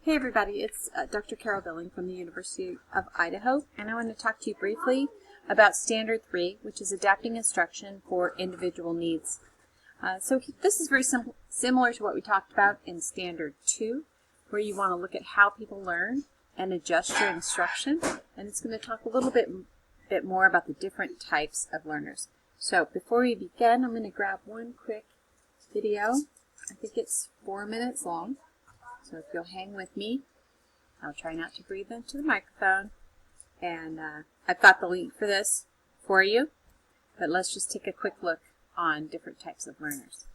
Hey everybody, it's Dr. Carol Billing from the University of Idaho, and I want to talk to you briefly about Standard 3, which is adapting instruction for individual needs. So this is very similar to what we talked about in Standard 2, where you want to look at how people learn and adjust your instruction, and it's going to talk a little bit more about the different types of learners. So before we begin, I'm going to grab one quick video. I think it's 4 minutes long. So if you'll hang with me, I'll try not to breathe into the microphone. And I've got the link for this for you. But let's just take a quick look on different types of learners.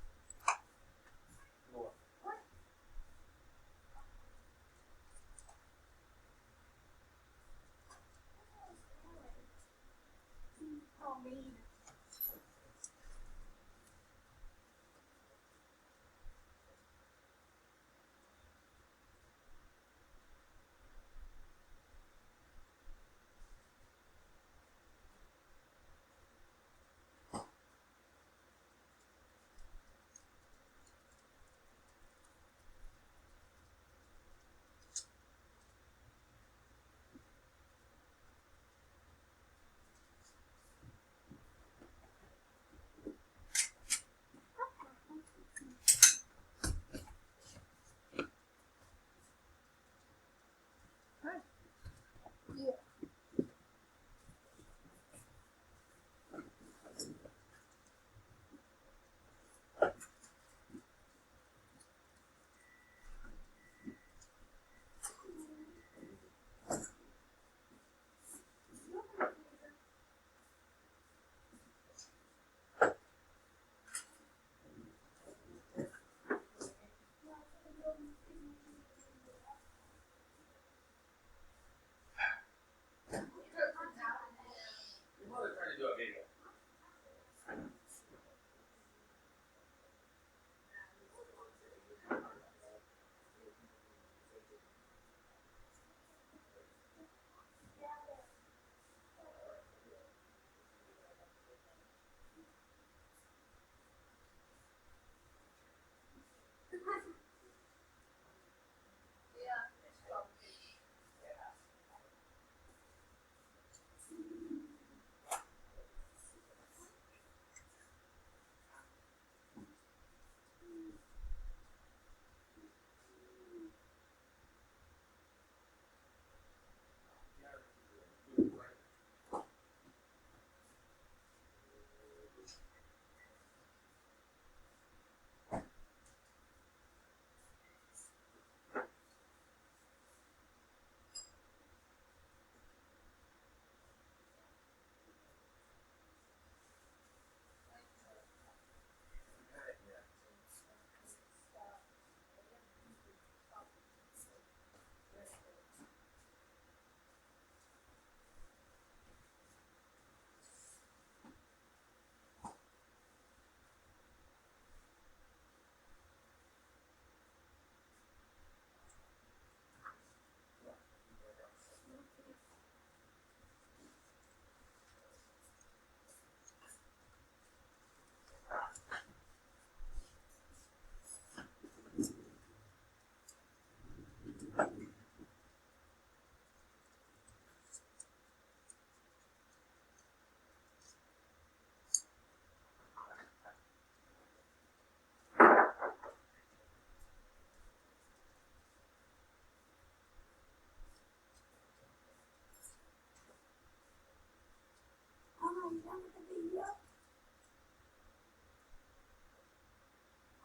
Are you done with the video?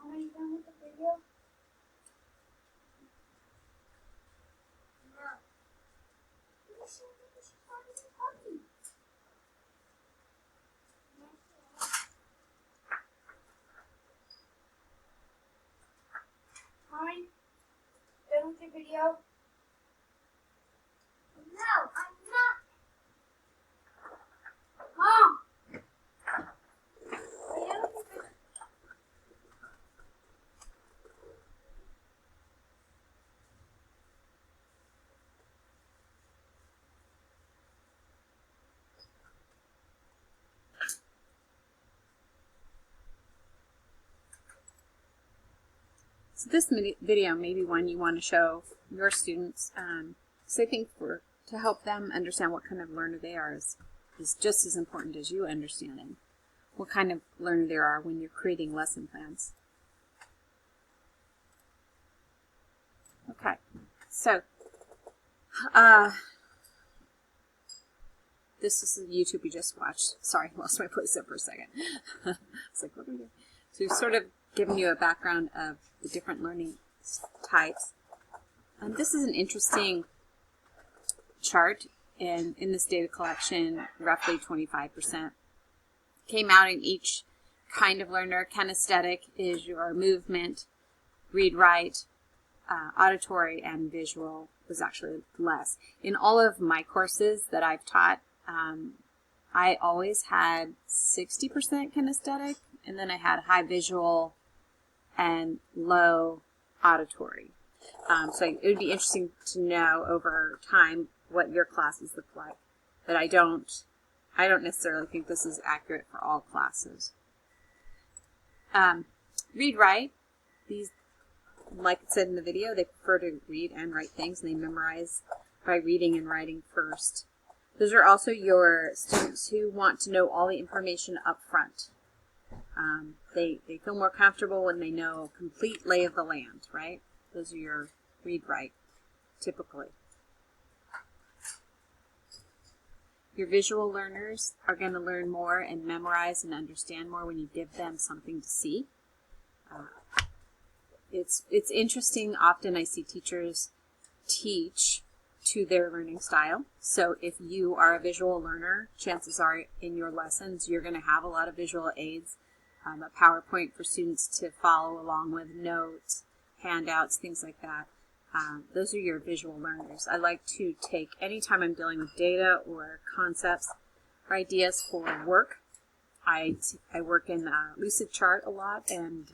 Are you done with the video? No. You should start the puppy. Mommy, done with the video? No, I'm not. Mom! Are you done with the video? So this video may be one you want to show your students. So I think to help them understand what kind of learner they are is just as important as you understanding what kind of learner they are when you're creating lesson plans. Okay, so this is the YouTube we just watched. Sorry, I lost my place there for a second. It's like, what are we doing? So we've sort of given you a background of the different learning types. And this is an interesting chart, and in this data collection, roughly 25% came out in each kind of learner. Kinesthetic is your movement, read, write, auditory, and visual was actually less. In all of my courses that I've taught, I always had 60% kinesthetic, and then I had high visual and low auditory. So it would be interesting to know over time what your classes look like. But I don't necessarily think this is accurate for all classes. Read, write. These, like it said in the video, they prefer to read and write things, and they memorize by reading and writing first. Those are also your students who want to know all the information up front. They feel more comfortable when they know a complete lay of the land, right? Those are your read, write, typically. Your visual learners are going to learn more and memorize and understand more when you give them something to see. It's interesting. Often I see teachers teach to their learning style. So if you are a visual learner, chances are in your lessons you're going to have a lot of visual aids, a PowerPoint for students to follow along with, notes, handouts, things like that. Those are your visual learners. I like to take, anytime I'm dealing with data or concepts or ideas for work, I work in Lucid Chart a lot, and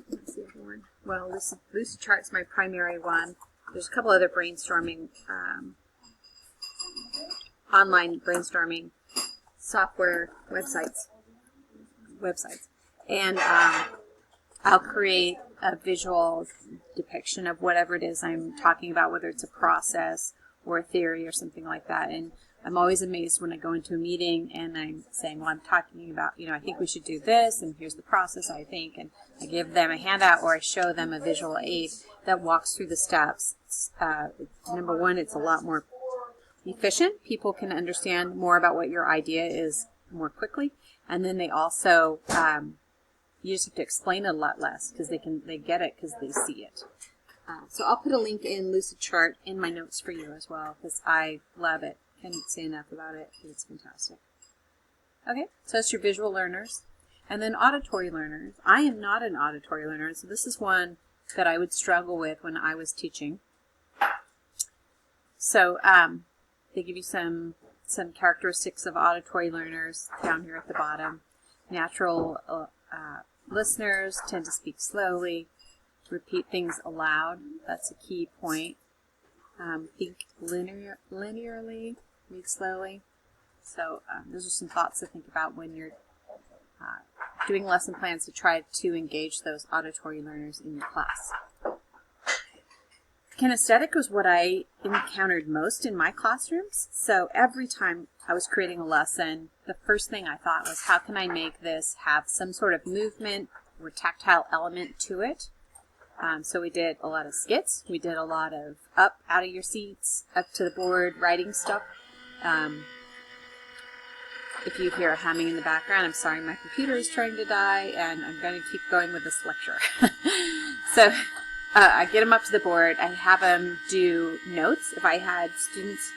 what's the other one? Well, Lucid Chart's my primary one. There's a couple other brainstorming, online brainstorming software websites, and I'll create a visual depiction of whatever it is I'm talking about, whether it's a process or a theory or something like that. And I'm always amazed when I go into a meeting and I'm saying, well, I'm talking about, I think we should do this, and here's the process, I think, and I give them a handout or I show them a visual aid that walks through the steps. Number one, it's a lot more efficient. People can understand more about what your idea is more quickly, and then they also, you just have to explain it a lot less because they get it because they see it. So I'll put a link in Lucid Chart in my notes for you as well because I love it. Can't say enough about it. It's fantastic. Okay, so that's your visual learners. And then auditory learners. I am not an auditory learner, so this is one that I would struggle with when I was teaching. So they give you some characteristics of auditory learners down here at the bottom. Natural listeners tend to speak slowly, repeat things aloud. That's a key point. Think linearly, read slowly. So those are some thoughts to think about when you're doing lesson plans to try to engage those auditory learners in your class. Kinesthetic was what I encountered most in my classrooms. So every time I was creating a lesson, the first thing I thought was, how can I make this have some sort of movement or tactile element to it? So we did a lot of skits. We did a lot of up, out of your seats, up to the board, writing stuff. If you hear a humming in the background, I'm sorry, my computer is trying to die, and I'm going to keep going with this lecture. So I get them up to the board. I have them do notes. If I had students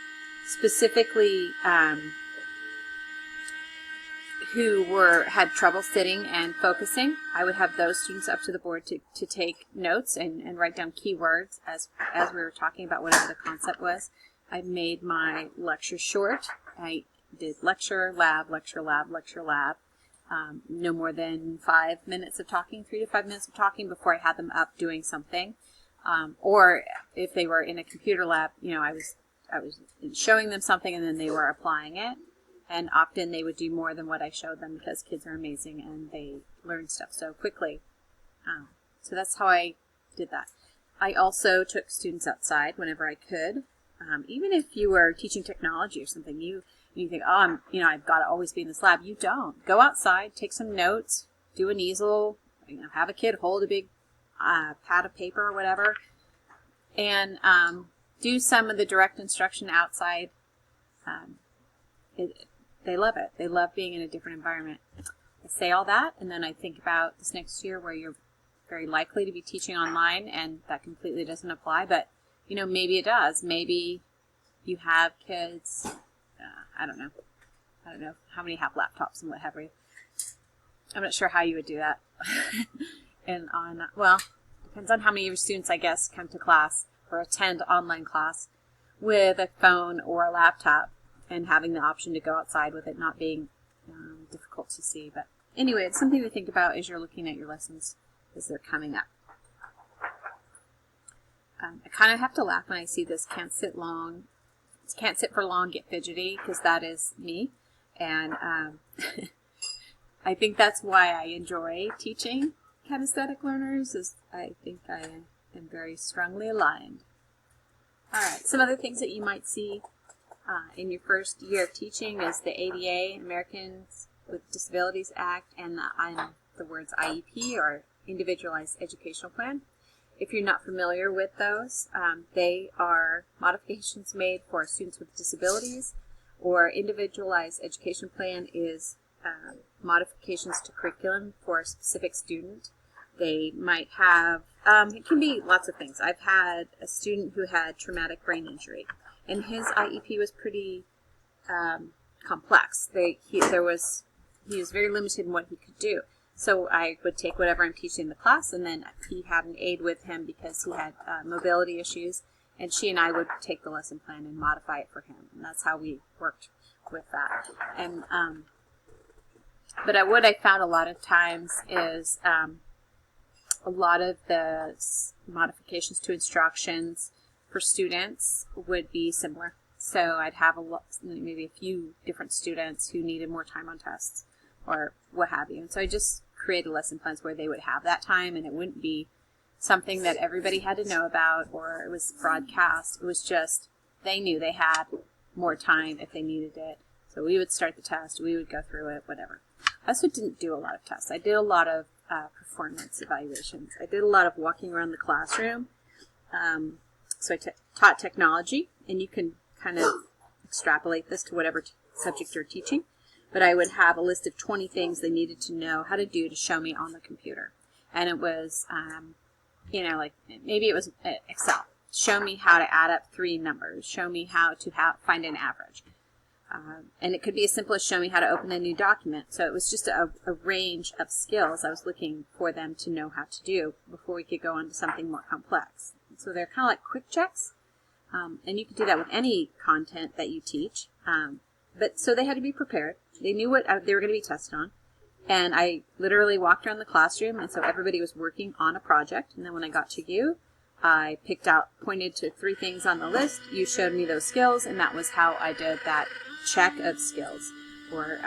specifically who had trouble sitting and focusing, I would have those students up to the board to take notes and write down keywords as we were talking about whatever the concept was. I made my lecture short. I did lecture, lab, lecture, lab, lecture, lab. No more than 5 minutes of talking, 3 to 5 minutes of talking before I had them up doing something. Or if they were in a computer lab, I was showing them something and then they were applying it. And often they would do more than what I showed them because kids are amazing and they learn stuff so quickly. So that's how I did that. I also took students outside whenever I could. Even if you were teaching technology or something, you think, oh, I've got to always be in this lab. You don't. Go outside, take some notes, do an easel, have a kid hold a big pad of paper or whatever, and do some of the direct instruction outside. They love it. They love being in a different environment. I say all that, and then I think about this next year where you're very likely to be teaching online, and that completely doesn't apply, but maybe it does. Maybe you have kids, I don't know how many have laptops and what have you. I'm not sure how you would do that. And depends on how many of your students, I guess, come to class or attend online class with a phone or a laptop, and having the option to go outside with it not being difficult to see. But anyway, it's something to think about as you're looking at your lessons as they're coming up. I kind of have to laugh when I see this can't sit for long, get fidgety, because that is me. And I think that's why I enjoy teaching kinesthetic learners, is I think I am very strongly aligned. All right, some other things that you might see in your first year of teaching is the ADA, Americans with Disabilities Act, and the words IEP, or Individualized Educational Plan. If you're not familiar with those, they are modifications made for students with disabilities, or Individualized Education Plan is modifications to curriculum for a specific student. They might have, it can be lots of things. I've had a student who had traumatic brain injury, and his IEP was pretty complex. He was very limited in what he could do. So I would take whatever I'm teaching in the class, and then he had an aide with him because he had mobility issues, and she and I would take the lesson plan and modify it for him, and that's how we worked with that. And but what I found a lot of times is a lot of the modifications to instructions for students would be similar. So I'd have maybe a few different students who needed more time on tests or what have you. And so I just created lesson plans where they would have that time, and it wouldn't be something that everybody had to know about or it was broadcast. It was just they knew they had more time if they needed it. So we would start the test, we would go through it, whatever. I also didn't do a lot of tests. I did a lot of performance evaluations. I did a lot of walking around the classroom. So I taught technology, and you can kind of extrapolate this to whatever subject you're teaching. But I would have a list of 20 things they needed to know how to do to show me on the computer. And it was, like maybe it was Excel. Show me how to add up 3 numbers. Show me how to find an average. And it could be as simple as show me how to open a new document. So it was just a range of skills I was looking for them to know how to do before we could go on to something more complex. So they're kind of like quick checks. And you could do that with any content that you teach. But so they had to be prepared. They knew what they were going to be tested on. And I literally walked around the classroom, and so everybody was working on a project. And then when I got to you, I pointed to 3 things on the list. You showed me those skills, and that was how I did that check of skills, or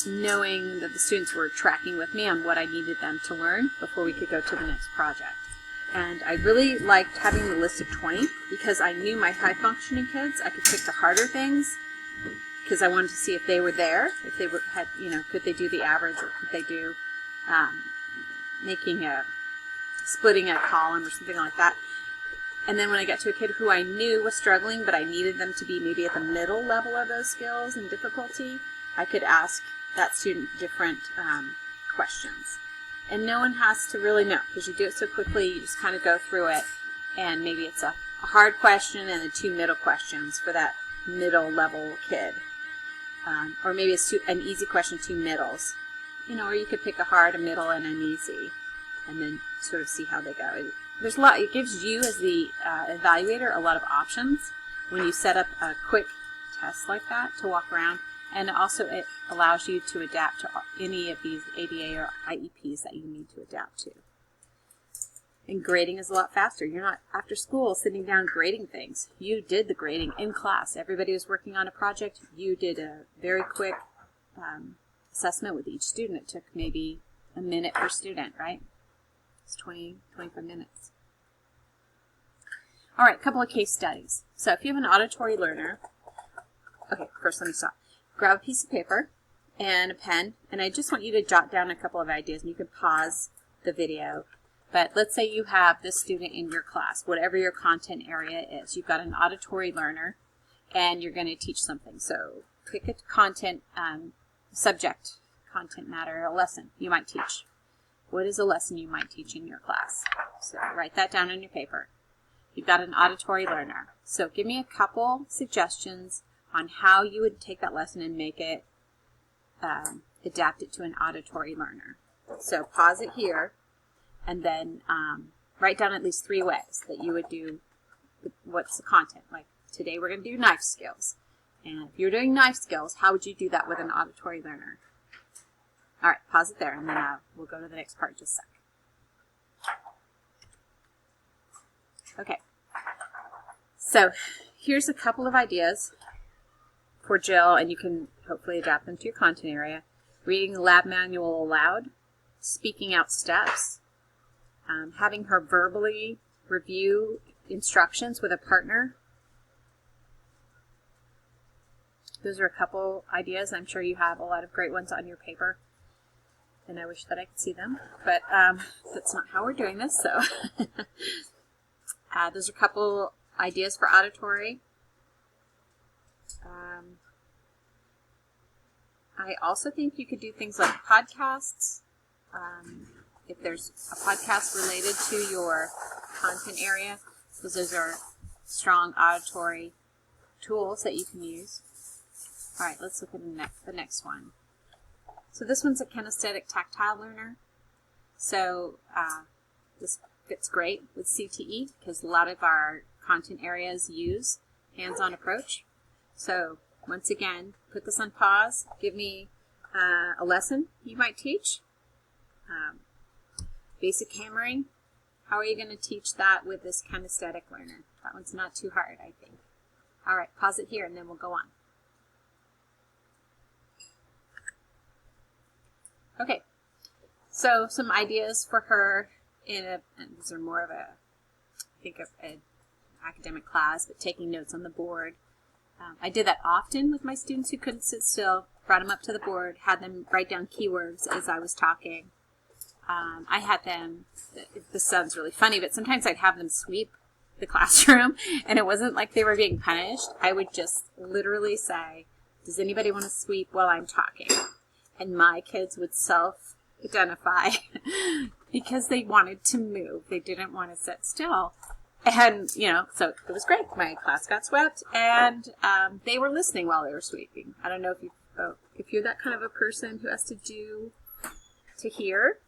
knowing that the students were tracking with me on what I needed them to learn before we could go to the next project. And I really liked having the list of 20 because I knew my high-functioning kids, I could pick the harder things because I wanted to see if they were there, if they could they do the average, or could they do splitting a column or something like that. And then when I got to a kid who I knew was struggling, but I needed them to be maybe at the middle level of those skills and difficulty, I could ask that student different questions. And no one has to really know, because you do it so quickly, you just kind of go through it, and maybe it's a hard question and the 2 middle questions for that middle level kid. Or maybe it's an easy question, 2 middles. Or you could pick a hard, a middle, and an easy, and then sort of see how they go. There's a lot. It gives you, as the evaluator, a lot of options when you set up a quick test like that to walk around. And also it allows you to adapt to any of these ADA or IEPs that you need to adapt to. And grading is a lot faster. You're not after school sitting down grading things. You did the grading in class. Everybody was working on a project. You did a very quick assessment with each student, it took maybe a minute per student, right? It's 25 minutes. All right, a couple of case studies. So if you have an auditory learner, okay, first let me stop. Grab a piece of paper and a pen, and I just want you to jot down a couple of ideas, and you can pause the video. But let's say you have this student in your class, whatever your content area is. You've got an auditory learner, and you're going to teach something. So pick a content subject, content matter, a lesson you might teach. What is a lesson you might teach in your class? So write that down on your paper. You've got an auditory learner. So give me a couple suggestions on how you would take that lesson and make it, adapt it to an auditory learner. So pause it here, and then write down at least 3 ways that you would do what's the content. Like today we're going to do knife skills. And if you're doing knife skills, how would you do that with an auditory learner? All right, pause it there, and then we'll go to the next part in just a sec. Okay, so here's a couple of ideas for Jill, and you can hopefully adapt them to your content area. Reading the lab manual aloud, speaking out steps, having her verbally review instructions with a partner. Those are a couple ideas. I'm sure you have a lot of great ones on your paper, and I wish that I could see them, but that's not how we're doing this, so. Those are a couple ideas for auditory. I also think you could do things like podcasts. If there's a podcast related to your content area, because those are strong auditory tools that you can use. All right, let's look at the next one. So this one's a kinesthetic tactile learner. So this fits great with CTE because a lot of our content areas use hands-on approach. So once again, put this on pause. Give me a lesson you might teach. Basic hammering. How are you going to teach that with this kinesthetic learner? That one's not too hard, I think. All right, pause it here and then we'll go on. Okay, so some ideas for her and these are more of a, I think, an academic class, but taking notes on the board. I did that often with my students who couldn't sit still, brought them up to the board, had them write down keywords as I was talking. I had them, this sounds really funny, but sometimes I'd have them sweep the classroom, and it wasn't like they were being punished. I would just literally say, does anybody want to sweep while I'm talking? And my kids would self-identify because they wanted to move. They didn't want to sit still. And, you know, so it was great. My class got swept, and they were listening while they were sweeping. I don't know if you're that kind of a person who has to hear.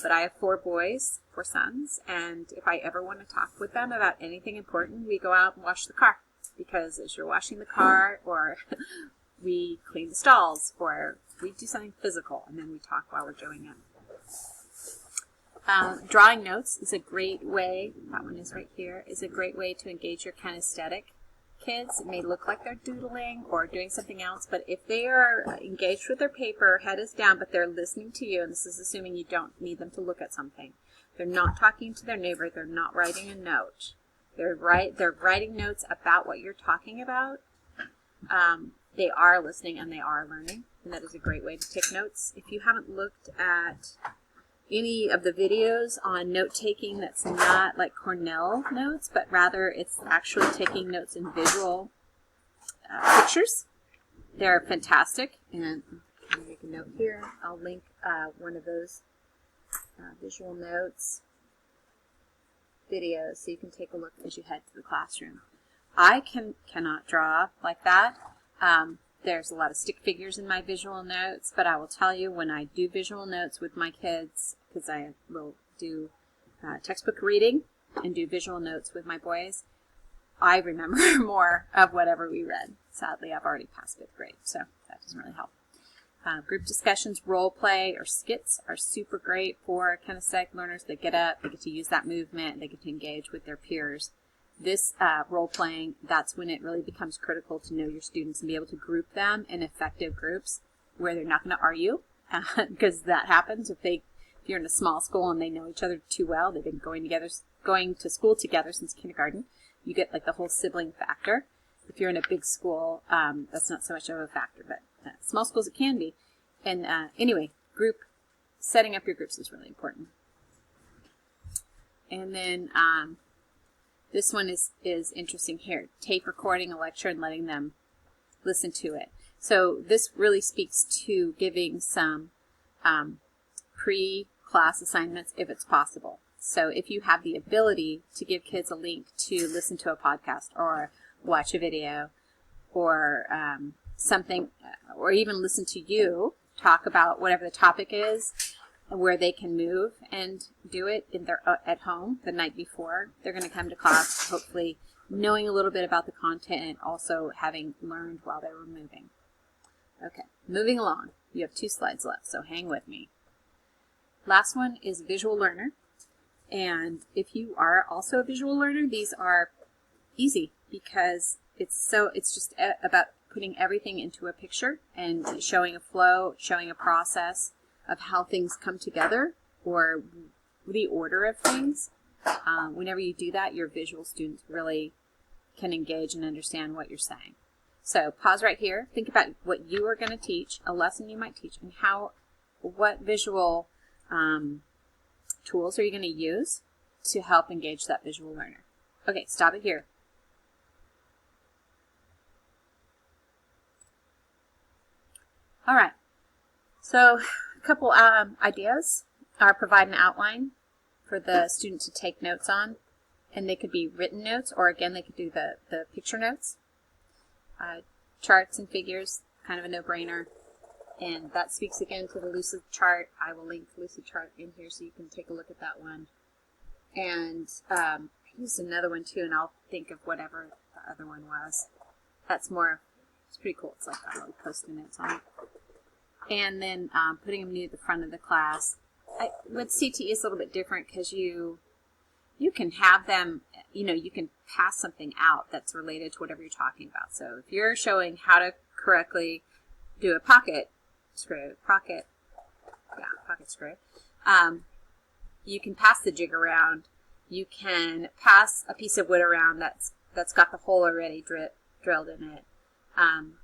But I have 4 boys, 4 sons, and if I ever want to talk with them about anything important, we go out and wash the car. Because as you're washing the car, or we clean the stalls, or we do something physical, and then we talk while we're doing it. Drawing notes is a great way, that one is right here, is a great way to engage your kinesthetic kids. It may look like they're doodling or doing something else, but if they are engaged with their paper, head is down, but they're listening to you, and this is assuming you don't need them to look at something. They're not talking to their neighbor. They're not writing a note. They're writing notes about what you're talking about. They are listening and they are learning, and that is a great way to take notes. If you haven't looked at any of the videos on note-taking that's not like Cornell notes, but rather it's actually taking notes in visual pictures, they're fantastic. And I'm going to make a note here. I'll link one of those visual notes videos so you can take a look as you head to the classroom. I cannot draw like that. There's a lot of stick figures in my visual notes, but I will tell you, when I do visual notes with my kids, because I will do textbook reading and do visual notes with my boys, I remember more of whatever we read. Sadly, I've already passed 5th grade, so that doesn't really help. Group discussions, role play, or skits are super great for kinesthetic learners. They get up, they get to use that movement, they get to engage with their peers. This role-playing, that's when it really becomes critical to know your students and be able to group them in effective groups. where they're not going to argue, because that happens if you're in a small school and they know each other too well. They've been going to school together since kindergarten. You get like the whole sibling factor. If you're in a big school, that's not so much of a factor, but small schools it can be. And anyway, setting up your groups is really important. And then this one is interesting here. Tape recording a lecture and letting them listen to it. So this really speaks to giving some pre-class assignments if it's possible. So if you have the ability to give kids a link to listen to a podcast or watch a video or something, or even listen to you talk about whatever the topic is, where they can move and do it at home the night before. They're going to come to class hopefully knowing a little bit about the content and also having learned while they were moving. Okay, moving along. You have 2 slides left, so hang with me. Last one is visual learner. And if you are also a visual learner, these are easy because it's just about putting everything into a picture and showing a flow, showing a process of how things come together or the order of things. Whenever you do that, your visual students really can engage and understand what you're saying. So pause right here. Think about what you are going to teach, a lesson you might teach, and what visual tools are you going to use to help engage that visual learner. Okay, stop it here. All right, so a couple ideas are provide an outline for the student to take notes on, and they could be written notes, or again, they could do the picture notes. Charts and figures, kind of a no-brainer, and that speaks again to the Lucid chart. I will link the Lucid chart in here so you can take a look at that one. And I used another one too, and I'll think of whatever the other one was. It's pretty cool. It's like got little post-it notes on it. And then putting them near the front of the class. With CTE, it's a little bit different because you can have them, you can pass something out that's related to whatever you're talking about. So if you're showing how to correctly do a pocket screw, you can pass the jig around. You can pass a piece of wood around that's got the hole already drilled in it. And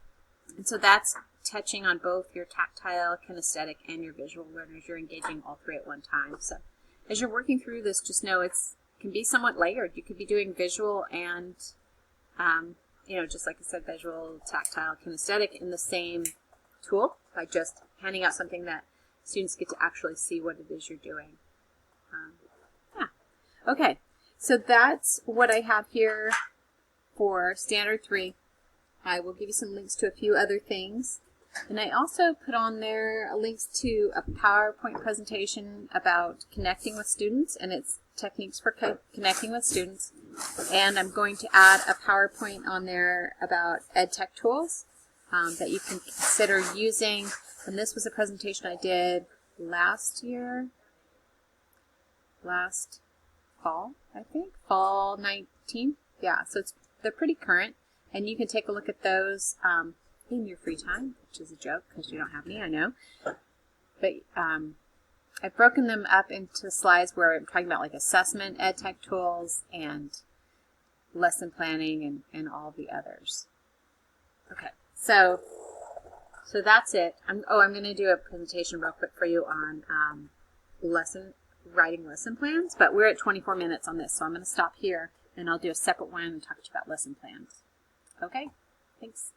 so that's touching on both your tactile, kinesthetic, and your visual learners. You're engaging all 3 at one time. So as you're working through this, just know it can be somewhat layered. You could be doing visual and, just like I said, visual, tactile, kinesthetic in the same tool by just handing out something that students get to actually see what it is you're doing. Okay, so that's what I have here for Standard 3. I will give you some links to a few other things. And I also put on there links to a PowerPoint presentation about connecting with students and its techniques for connecting with students. And I'm going to add a PowerPoint on there about EdTech tools that you can consider using. And this was a presentation I did last fall, I think, fall 19. Yeah, so they're pretty current, and you can take a look at those in your free time, which is a joke because you don't have any, I know. But I've broken them up into slides where I'm talking about like assessment, EdTech tools, and lesson planning, and all the others. Okay, so that's it. I'm going to do a presentation real quick for you on writing lesson plans, but we're at 24 minutes on this, so I'm going to stop here, and I'll do a separate one and talk to you about lesson plans. Okay, thanks.